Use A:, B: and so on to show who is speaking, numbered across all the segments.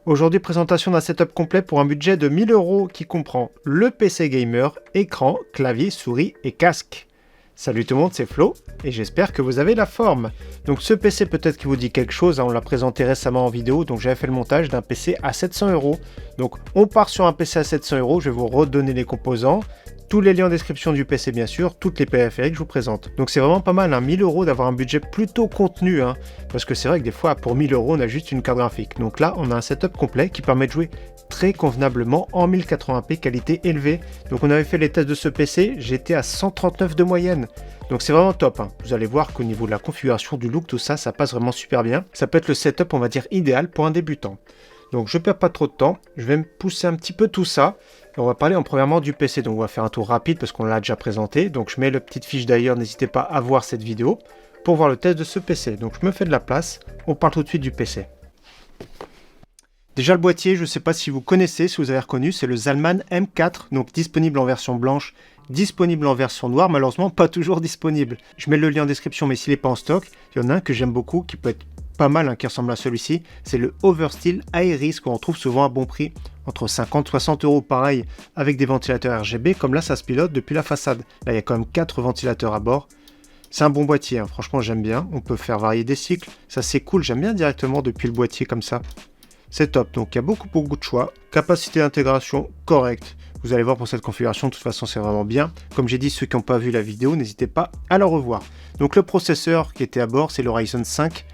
A: Aujourd'hui, présentation d'un setup complet pour un budget de 1000 € qui comprend le PC gamer, écran, clavier, souris et casque. Salut tout le monde, c'est Flo et j'espère que vous avez la forme. Donc ce PC peut-être qu'il vous dit quelque chose, on l'a présenté récemment en vidéo, donc j'avais fait le montage d'un PC à 700 €. Donc on part sur un PC à 700 €, je vais vous redonner les composants. Tous les liens en description du PC bien sûr, toutes les périphériques que je vous présente. Donc c'est vraiment pas mal, 1000 € d'avoir un budget plutôt contenu, parce que c'est vrai que des fois pour 1000 € on a juste une carte graphique. Donc là on a un setup complet qui permet de jouer très convenablement en 1080p qualité élevée. Donc on avait fait les tests de ce PC, j'étais à 139 de moyenne. Donc c'est vraiment top, Vous allez voir qu'au niveau de la configuration, du look, tout ça, ça passe vraiment super bien. Ça peut être le setup on va dire idéal pour un débutant. Donc je perds pas trop de temps, je vais me pousser un petit peu tout ça. Et on va parler premièrement du PC, donc on va faire un tour rapide parce qu'on l'a déjà présenté. Donc je mets la petite fiche d'ailleurs, n'hésitez pas à voir cette vidéo pour voir le test de ce PC. Donc je me fais de la place, on parle tout de suite du PC. Déjà le boîtier, je ne sais pas si vous connaissez, si vous avez reconnu, c'est le Zalman M4, donc disponible en version blanche, disponible en version noire, malheureusement pas toujours disponible. Je mets le lien en description, mais s'il n'est pas en stock, il y en a un que j'aime beaucoup, qui peut être pas mal, qui ressemble à celui-ci, c'est le Oversteel Iris qu'on retrouve souvent à bon prix, entre 50 et 60 €, pareil, avec des ventilateurs RGB, comme là ça se pilote depuis la façade. Là il y a quand même 4 ventilateurs à bord. C'est un bon boîtier, franchement j'aime bien, on peut faire varier des cycles, ça c'est cool, j'aime bien directement depuis le boîtier comme ça. C'est top, donc il y a beaucoup de choix, capacité d'intégration correcte. Vous allez voir pour cette configuration, de toute façon c'est vraiment bien. Comme j'ai dit, ceux qui n'ont pas vu la vidéo, n'hésitez pas à la revoir. Donc le processeur qui était à bord, c'est le Ryzen 5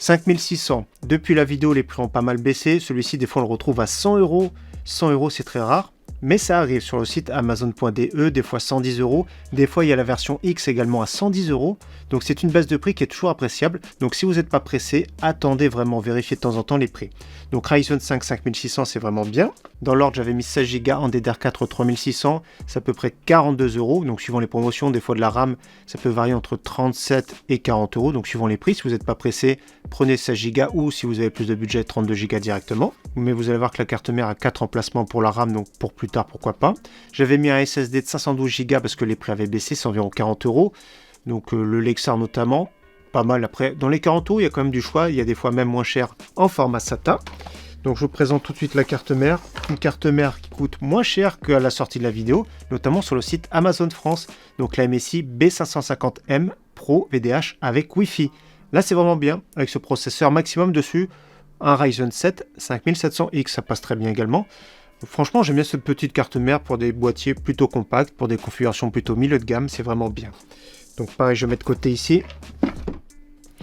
A: 5600. Depuis la vidéo, les prix ont pas mal baissé. Celui-ci, des fois, on le retrouve à 100 €. 100 €, c'est très rare. Mais ça arrive sur le site Amazon.de, des fois 110 €. Des fois, il y a la version X également à 110 €. Donc, c'est une baisse de prix qui est toujours appréciable. Donc, si vous n'êtes pas pressé, attendez vraiment, vérifiez de temps en temps les prix. Donc, Ryzen 5 5600, c'est vraiment bien. Dans l'ordre, j'avais mis 16 Go en DDR4 3600. C'est à peu près 42 €. Donc, suivant les promotions, des fois de la RAM, ça peut varier entre 37 et 40 €. Donc, suivant les prix, si vous n'êtes pas pressé, prenez 16 Go ou si vous avez plus de budget, 32 Go directement. Mais vous allez voir que la carte mère a 4 emplacements pour la RAM, donc pour plus tard, pourquoi pas. J'avais mis un SSD de 512 Go parce que les prix avaient baissé, c'est environ 40 €. Donc le Lexar notamment, pas mal. Après, dans les 40 €, il y a quand même du choix. Il y a des fois même moins cher en format SATA. Donc je vous présente tout de suite la carte mère. Une carte mère qui coûte moins cher qu'à la sortie de la vidéo, notamment sur le site Amazon France. Donc la MSI B550M Pro VDH avec Wi-Fi. Là c'est vraiment bien, avec ce processeur maximum dessus. Un Ryzen 7 5700X, ça passe très bien également. Franchement, j'aime bien cette petite carte mère pour des boîtiers plutôt compacts, pour des configurations plutôt milieu de gamme, c'est vraiment bien. Donc pareil, je mets de côté ici.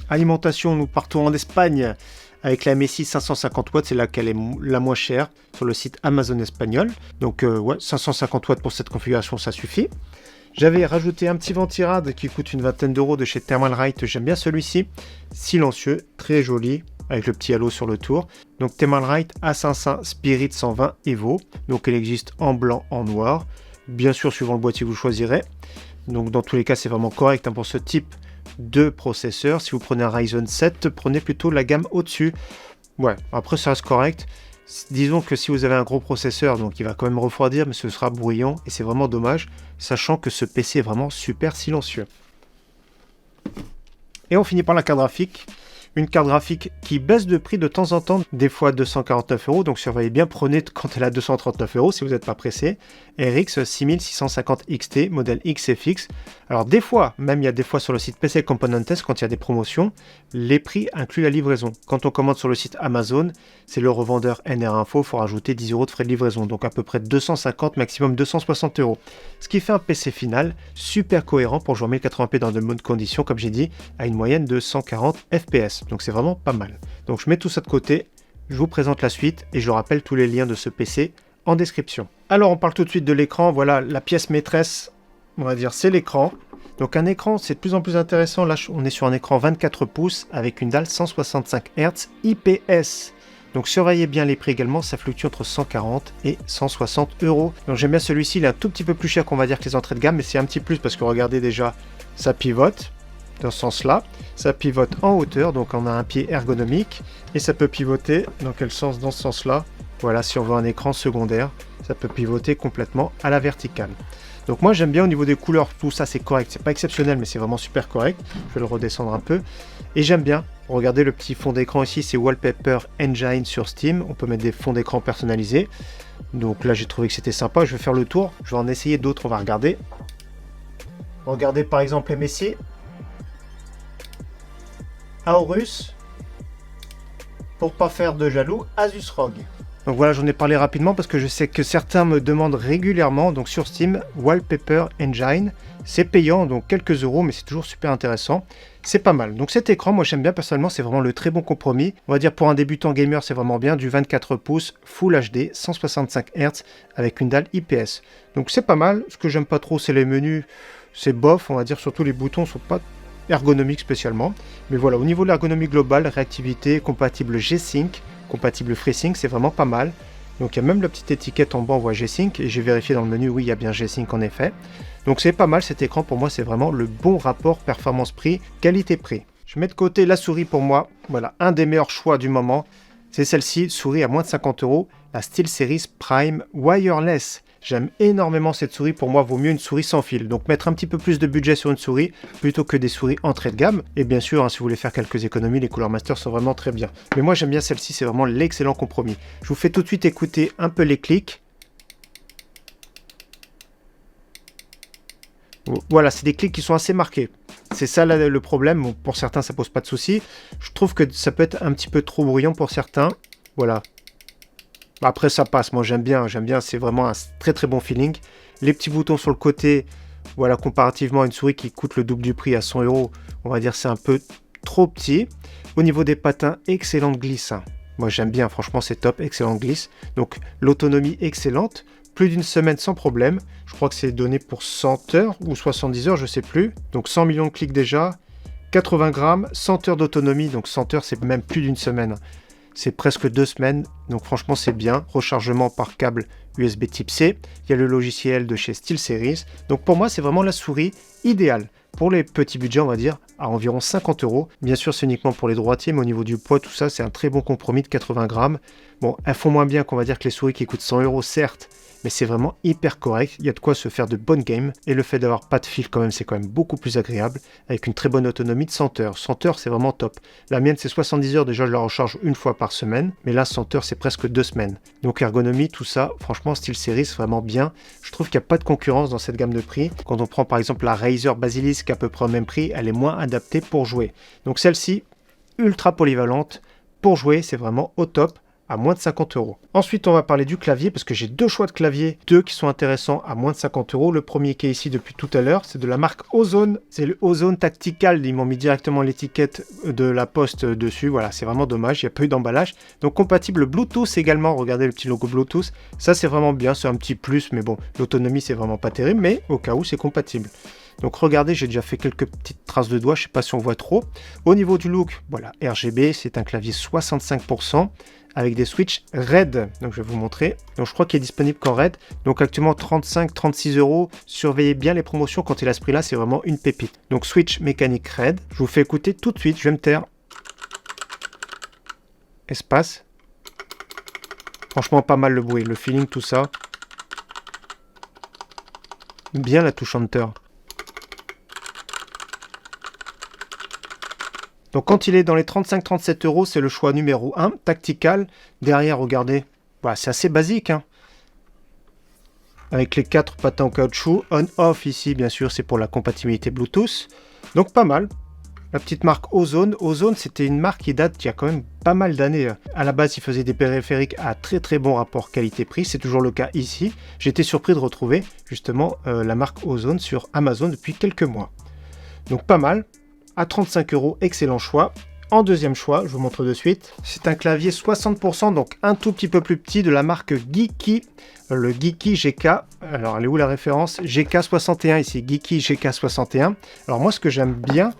A: Alimentation, nous partons en Espagne avec la MSI 550 watts, c'est là qu'elle est la moins chère sur le site Amazon espagnol. Donc ouais, 550 watts pour cette configuration, ça suffit. J'avais rajouté un petit ventirad qui coûte une vingtaine d'euros de chez Thermalright, j'aime bien celui-ci. Silencieux, très joli, avec le petit halo sur le tour. Donc Thermalright A500 Spirit 120 Evo. Donc elle existe en blanc, en noir. Bien sûr, suivant le boîtier que vous choisirez. Donc dans tous les cas, c'est vraiment correct pour ce type de processeur. Si vous prenez un Ryzen 7, prenez plutôt la gamme au-dessus. Ouais, après ça reste correct. Disons que si vous avez un gros processeur, donc il va quand même refroidir, mais ce sera bruyant et c'est vraiment dommage, sachant que ce PC est vraiment super silencieux. Et on finit par la carte graphique. Une carte graphique qui baisse de prix de temps en temps, des fois 249 €, donc surveillez bien, prenez quand elle est à 239 € si vous n'êtes pas pressé. RX 6650 XT, modèle XFX. Alors des fois, même il y a des fois sur le site PC Componentes, quand il y a des promotions, les prix incluent la livraison. Quand on commande sur le site Amazon, c'est le revendeur NR Info, il faut rajouter 10 € de frais de livraison, donc à peu près 250, maximum 260 €. Ce qui fait un PC final super cohérent pour jouer en 1080p dans de bonnes conditions, comme j'ai dit, à une moyenne de 140 FPS. Donc c'est vraiment pas mal. Donc je mets tout ça de côté, je vous présente la suite et je rappelle tous les liens de ce PC en description. Alors on parle tout de suite de l'écran, voilà la pièce maîtresse, on va dire c'est l'écran. Donc un écran c'est de plus en plus intéressant, là on est sur un écran 24 pouces avec une dalle 165 Hz IPS. Donc surveillez bien les prix également, ça fluctue entre 140 et 160 €. Donc j'aime bien celui-ci, il est un tout petit peu plus cher qu'on va dire que les entrées de gamme, mais c'est un petit plus parce que regardez déjà, ça pivote. Dans ce sens-là, ça pivote en hauteur, donc on a un pied ergonomique, et ça peut pivoter, dans quel sens? Dans ce sens-là. Voilà, si on veut un écran secondaire, ça peut pivoter complètement à la verticale. Donc moi j'aime bien au niveau des couleurs, tout ça c'est correct, c'est pas exceptionnel, mais c'est vraiment super correct. Je vais le redescendre un peu. Et j'aime bien Regardez le petit fond d'écran ici, c'est Wallpaper Engine sur Steam. On peut mettre des fonds d'écran personnalisés. Donc là, j'ai trouvé que c'était sympa. Je vais faire le tour. Je vais en essayer d'autres. On va regarder. Regardez par exemple MSI. Aorus. Pour pas faire de jaloux, Asus ROG. Donc voilà, j'en ai parlé rapidement parce que je sais que certains me demandent régulièrement. Donc sur Steam, Wallpaper Engine. C'est payant, donc quelques euros, mais c'est toujours super intéressant. C'est pas mal. Donc cet écran, moi j'aime bien personnellement, c'est vraiment le très bon compromis. On va dire pour un débutant gamer, c'est vraiment bien. Du 24 pouces, Full HD, 165 Hz, avec une dalle IPS. Donc c'est pas mal. Ce que j'aime pas trop, c'est les menus. C'est bof, on va dire, surtout les boutons sont pas ergonomiques spécialement. Mais voilà, au niveau de l'ergonomie globale, réactivité, compatible G-Sync, compatible FreeSync, c'est vraiment pas mal. Donc il y a même la petite étiquette en bas, on voit G-Sync, et j'ai vérifié dans le menu, oui, il y a bien G-Sync en effet. Donc c'est pas mal cet écran, pour moi c'est vraiment le bon rapport performance-prix, qualité-prix. Je mets de côté la souris pour moi, voilà, un des meilleurs choix du moment, c'est celle-ci, souris à moins de 50 €, la SteelSeries Prime Wireless. J'aime énormément cette souris, pour moi vaut mieux une souris sans fil. Donc mettre un petit peu plus de budget sur une souris plutôt que des souris entrée de gamme. Et bien sûr, hein, si vous voulez faire quelques économies, les Cooler Master sont vraiment très bien. Mais moi j'aime bien celle-ci, c'est vraiment l'excellent compromis. Je vous fais tout de suite écouter un peu les clics. Voilà, c'est des clics qui sont assez marqués. C'est ça là, le problème. Bon, pour certains, ça pose pas de souci. Je trouve que ça peut être un petit peu trop bruyant pour certains. Voilà. Après, ça passe. Moi, j'aime bien. C'est vraiment un très très bon feeling. Les petits boutons sur le côté, voilà, comparativement à une souris qui coûte le double du prix à 100 €, on va dire c'est un peu trop petit. Au niveau des patins, excellente glisse. Moi, j'aime bien. Franchement, c'est top. Excellente glisse. Donc, l'autonomie excellente. Plus d'une semaine sans problème. Je crois que c'est donné pour 100 heures ou 70 heures, je sais plus. Donc 100 millions de clics déjà, 80 grammes, 100 heures d'autonomie. Donc 100 heures, c'est même plus d'une semaine. C'est presque 2 semaines. Donc franchement, c'est bien. Rechargement par câble USB type C. Il y a le logiciel de chez SteelSeries. Donc pour moi, c'est vraiment la souris idéale. Pour les petits budgets, on va dire, à environ 50 €. Bien sûr, c'est uniquement pour les droitiers, mais au niveau du poids, tout ça, c'est un très bon compromis de 80 grammes. Bon, elles font moins bien qu'on va dire que les souris qui coûtent 100 €, certes, mais c'est vraiment hyper correct. Il y a de quoi se faire de bonnes games. Et le fait d'avoir pas de fil, quand même, c'est quand même beaucoup plus agréable, avec une très bonne autonomie de 100 heures. 100 heures, c'est vraiment top. La mienne, c'est 70 heures. Déjà, je la recharge une fois par semaine, mais là, 100 heures, c'est presque 2 semaines. Donc, ergonomie, tout ça, franchement, SteelSeries, vraiment bien. Je trouve qu'il n'y a pas de concurrence dans cette gamme de prix. Quand on prend par exemple la Razer Basilisk à peu près au même prix, elle est moins adaptée pour jouer. Donc celle-ci, ultra polyvalente, pour jouer, c'est vraiment au top, à moins de 50 €. Ensuite, on va parler du clavier, parce que j'ai deux choix de clavier, deux qui sont intéressants à moins de 50 €. Le premier qui est ici depuis tout à l'heure, c'est de la marque Ozone. C'est le Ozone Tactical. Ils m'ont mis directement l'étiquette de la Poste dessus. Voilà, c'est vraiment dommage, il n'y a pas eu d'emballage. Donc compatible Bluetooth également. Regardez le petit logo Bluetooth. Ça, c'est vraiment bien, c'est un petit plus, mais bon, l'autonomie, c'est vraiment pas terrible, mais au cas où, c'est compatible. Donc regardez, j'ai déjà fait quelques petites traces de doigts, je ne sais pas si on voit trop. Au niveau du look, voilà, RGB, c'est un clavier 65%. Avec des switches RAID, donc je vais vous montrer. Donc je crois qu'il est disponible qu'en RAID. Donc actuellement 35-36 €. Surveillez bien les promotions quand il a ce prix là, c'est vraiment une pépite. Donc switch mécanique RAID. Je vous fais écouter tout de suite, je vais me taire. Espace. Franchement pas mal le bruit, le feeling, tout ça. Bien la touche Enter. Donc quand il est dans les 35-37 €, c'est le choix numéro 1, tactical. Derrière, regardez, voilà, c'est assez basique, hein. Avec les 4 patins en caoutchouc. On-off ici, bien sûr, c'est pour la compatibilité Bluetooth. Donc pas mal. La petite marque Ozone. Ozone, c'était une marque qui date il y a quand même pas mal d'années. À la base, ils faisaient des périphériques à très très bon rapport qualité-prix. C'est toujours le cas ici. J'étais surpris de retrouver justement la marque Ozone sur Amazon depuis quelques mois. Donc pas mal. À 35 €, excellent choix. En deuxième choix, je vous montre de suite, c'est un clavier 60%, donc un tout petit peu plus petit, de la marque Geeky, le Geeky GK. Alors, elle est où la référence? GK61 ici, Geeky GK61. Alors moi, ce que j'aime bien,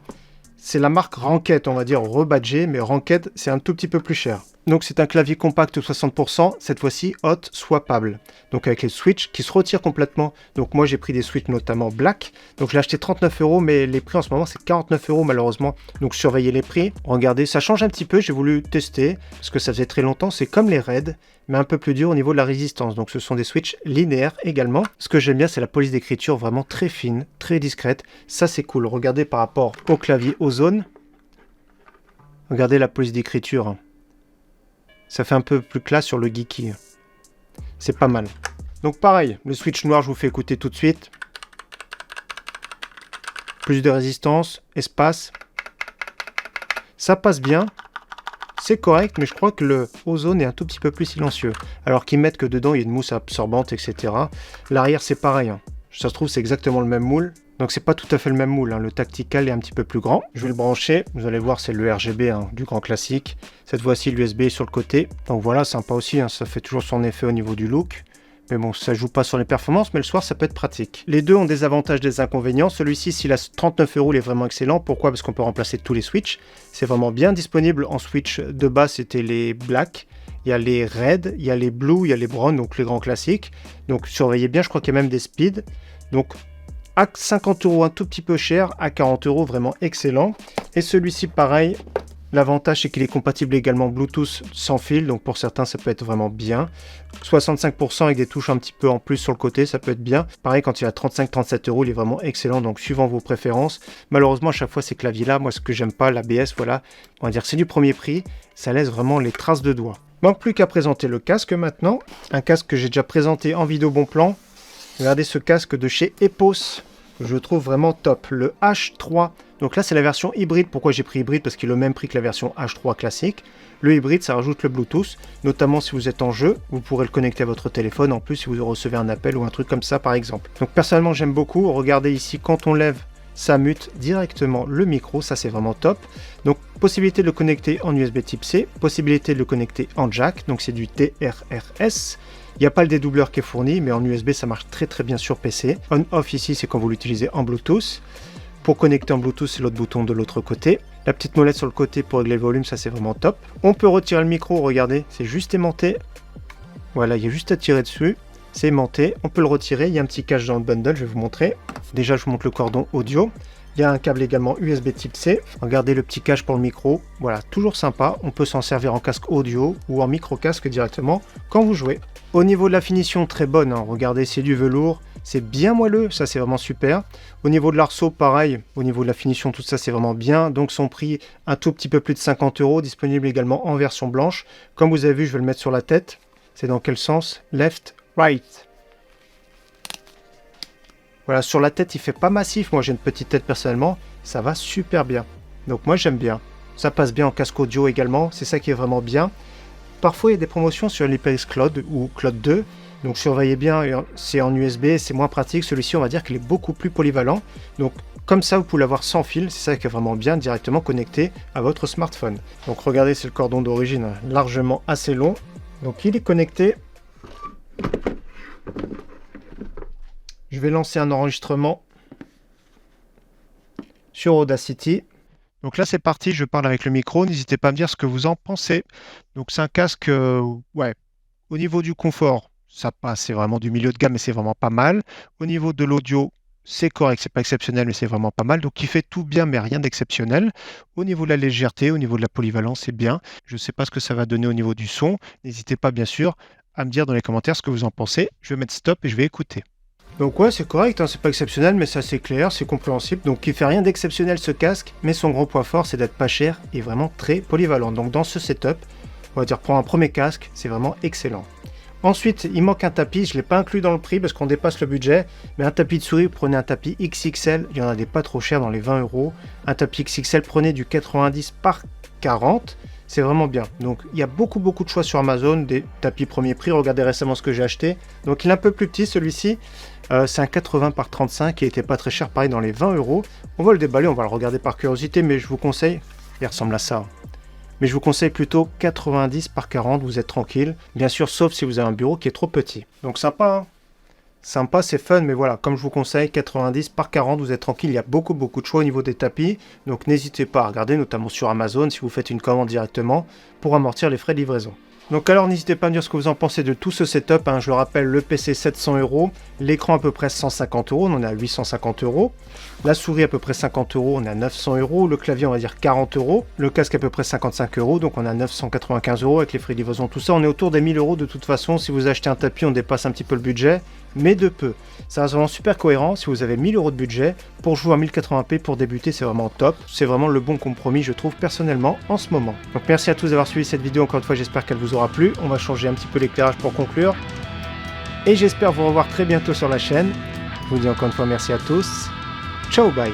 A: c'est la marque Ranked, on va dire rebadgé, mais Ranked, c'est un tout petit peu plus cher. Donc c'est un clavier compact 60%, cette fois-ci hot swappable. Donc avec les switches qui se retirent complètement. Donc moi j'ai pris des switches notamment black. Donc je l'ai acheté 39 €, mais les prix en ce moment c'est 49 € malheureusement. Donc surveillez les prix. Regardez, ça change un petit peu, j'ai voulu tester, parce que ça faisait très longtemps. C'est comme les RAID, mais un peu plus dur au niveau de la résistance. Donc ce sont des switches linéaires également. Ce que j'aime bien, c'est la police d'écriture vraiment très fine, très discrète. Ça c'est cool. Regardez par rapport au clavier Ozone. Regardez la police d'écriture. Ça fait un peu plus classe sur le geeky. C'est pas mal. Donc pareil, le switch noir, je vous fais écouter tout de suite. Plus de résistance, espace. Ça passe bien. C'est correct, mais je crois que le ozone est un tout petit peu plus silencieux. Alors qu'ils mettent que dedans, il y a une mousse absorbante, etc. L'arrière, c'est pareil. Hein. Ça se trouve, c'est exactement le même moule. Donc c'est pas tout à fait le même moule. Hein. Le tactical est un petit peu plus grand. Je vais le brancher. Vous allez voir, c'est le RGB hein, du grand classique. Cette fois-ci, l'USB est sur le côté. Donc voilà, sympa aussi. Hein. Ça fait toujours son effet au niveau du look. Mais bon, ça joue pas sur les performances, mais le soir, ça peut être pratique. Les deux ont des avantages, des inconvénients. Celui-ci, s'il a 39 €, il est vraiment excellent. Pourquoi? Parce qu'on peut remplacer tous les switches. C'est vraiment bien disponible en switch. De base, c'était les black. Il y a les red, il y a les blue, il y a les brown, donc les grands classiques. Donc surveillez bien, je crois qu'il y a même des speed. Donc à 50 € un tout petit peu cher, à 40 € vraiment excellent. Et celui-ci, pareil. L'avantage, c'est qu'il est compatible également Bluetooth sans fil, donc pour certains, ça peut être vraiment bien. 65% avec des touches un petit peu en plus sur le côté, ça peut être bien. Pareil, quand il est à 35-37 €, il est vraiment excellent, donc suivant vos préférences. Malheureusement, à chaque fois, ces claviers-là, moi, ce que j'aime pas, l'ABS, voilà, on va dire que c'est du premier prix, ça laisse vraiment les traces de doigts. Manque plus qu'à présenter le casque maintenant. Un casque que j'ai déjà présenté en vidéo bon plan. Regardez ce casque de chez Epos. Je trouve vraiment top. Le H3. Donc là, c'est la version hybride. Pourquoi j'ai pris hybride? Parce qu'il est au même prix que la version H3 classique. Le hybride, ça rajoute le Bluetooth. Notamment si vous êtes en jeu, vous pourrez le connecter à votre téléphone. En plus, si vous recevez un appel ou un truc comme ça, par exemple. Donc personnellement, j'aime beaucoup. Regardez ici, quand on lève, ça mute directement le micro. Ça, c'est vraiment top. Donc, possibilité de le connecter en USB type C. Possibilité de le connecter en jack. Donc, c'est du TRRS. Il n'y a pas le dédoubleur qui est fourni, mais en USB, ça marche très très bien sur PC. On-off ici, c'est quand vous l'utilisez en Bluetooth. Pour connecter en Bluetooth, c'est l'autre bouton de l'autre côté. La petite molette sur le côté pour régler le volume, ça c'est vraiment top. On peut retirer le micro, regardez, c'est juste aimanté. Voilà, il y a juste à tirer dessus. C'est aimanté, on peut le retirer. Il y a un petit cache dans le bundle, je vais vous montrer. Déjà, je vous montre le cordon audio. Il y a un câble également USB type C. Regardez le petit cache pour le micro. Voilà, toujours sympa. On peut s'en servir en casque audio ou en micro-casque directement quand vous jouez. Au niveau de la finition, très bonne. Hein. Regardez, c'est du velours. C'est bien moelleux, ça c'est vraiment super. Au niveau de l'arceau, pareil. Au niveau de la finition, tout ça c'est vraiment bien. Donc son prix, un tout petit peu plus de 50 €. Disponible également en version blanche. Comme vous avez vu, je vais le mettre sur la tête. C'est dans quel sens? Left, right. Voilà, sur la tête, il fait pas massif. Moi, j'ai une petite tête personnellement. Ça va super bien. Donc moi, j'aime bien. Ça passe bien en casque audio également. C'est ça qui est vraiment bien. Parfois, il y a des promotions sur l'HyperX Cloud ou Cloud 2. Donc surveillez bien, c'est en USB, c'est moins pratique. Celui-ci, on va dire qu'il est beaucoup plus polyvalent. Donc comme ça, vous pouvez l'avoir sans fil. C'est ça qui est vraiment bien, directement connecté à votre smartphone. Donc regardez, c'est le cordon d'origine, hein, largement assez long. Donc il est connecté. Je vais lancer un enregistrement sur Audacity. Donc là, c'est parti, je parle avec le micro. N'hésitez pas à me dire ce que vous en pensez. Donc c'est un casque, ouais, au niveau du confort, ça passe, c'est vraiment du milieu de gamme, mais c'est vraiment pas mal. Au niveau de l'audio, c'est correct, c'est pas exceptionnel, mais c'est vraiment pas mal. Donc il fait tout bien, mais rien d'exceptionnel. Au niveau de la légèreté, au niveau de la polyvalence, c'est bien. Je ne sais pas ce que ça va donner au niveau du son. N'hésitez pas, bien sûr, à me dire dans les commentaires ce que vous en pensez. Je vais mettre stop et je vais écouter. Donc ouais, c'est correct, hein, c'est pas exceptionnel, mais c'est assez clair, c'est compréhensible. Donc il fait rien d'exceptionnel ce casque, mais son gros point fort, c'est d'être pas cher et vraiment très polyvalent. Donc dans ce setup, on va dire pour un premier casque, c'est vraiment excellent. Ensuite, il manque un tapis, je ne l'ai pas inclus dans le prix parce qu'on dépasse le budget, mais un tapis de souris, vous prenez un tapis XXL, il y en a des pas trop chers dans les 20 €. Un tapis XXL, prenez du 90 par 40, c'est vraiment bien. Donc il y a beaucoup de choix sur Amazon, des tapis premier prix, regardez récemment ce que j'ai acheté. Donc il est un peu plus petit celui-ci, c'est un 80 par 35 qui était pas très cher, pareil dans les 20 €. On va le déballer, on va le regarder par curiosité, mais je vous conseille, il ressemble à ça. Mais je vous conseille plutôt 90 par 40, vous êtes tranquille. Bien sûr, sauf si vous avez un bureau qui est trop petit. Donc sympa, hein, sympa, c'est fun, mais voilà, comme je vous conseille, 90 par 40, vous êtes tranquille. Il y a beaucoup de choix au niveau des tapis. Donc n'hésitez pas à regarder, notamment sur Amazon, si vous faites une commande directement, pour amortir les frais de livraison. Donc alors n'hésitez pas à me dire ce que vous en pensez de tout ce setup, hein. Je le rappelle, le PC 700 €, l'écran à peu près 150 €, on en est à 850 €, la souris à peu près 50 €, on est à 900 €, le clavier on va dire 40 €, le casque à peu près 55 €, donc on a 995 € avec les frais de livraison, tout ça, on est autour des 1000 € de toute façon. Si vous achetez un tapis, on dépasse un petit peu le budget, mais de peu. Ça reste vraiment super cohérent. Si vous avez 1000 € de budget, pour jouer à 1080p, pour débuter, c'est vraiment top. C'est vraiment le bon compromis, je trouve, personnellement, en ce moment. Donc merci à tous d'avoir suivi cette vidéo, encore une fois, j'espère qu'elle vous aura plu. On va changer un petit peu l'éclairage pour conclure. Et j'espère vous revoir très bientôt sur la chaîne. Je vous dis encore une fois merci à tous. Ciao, bye.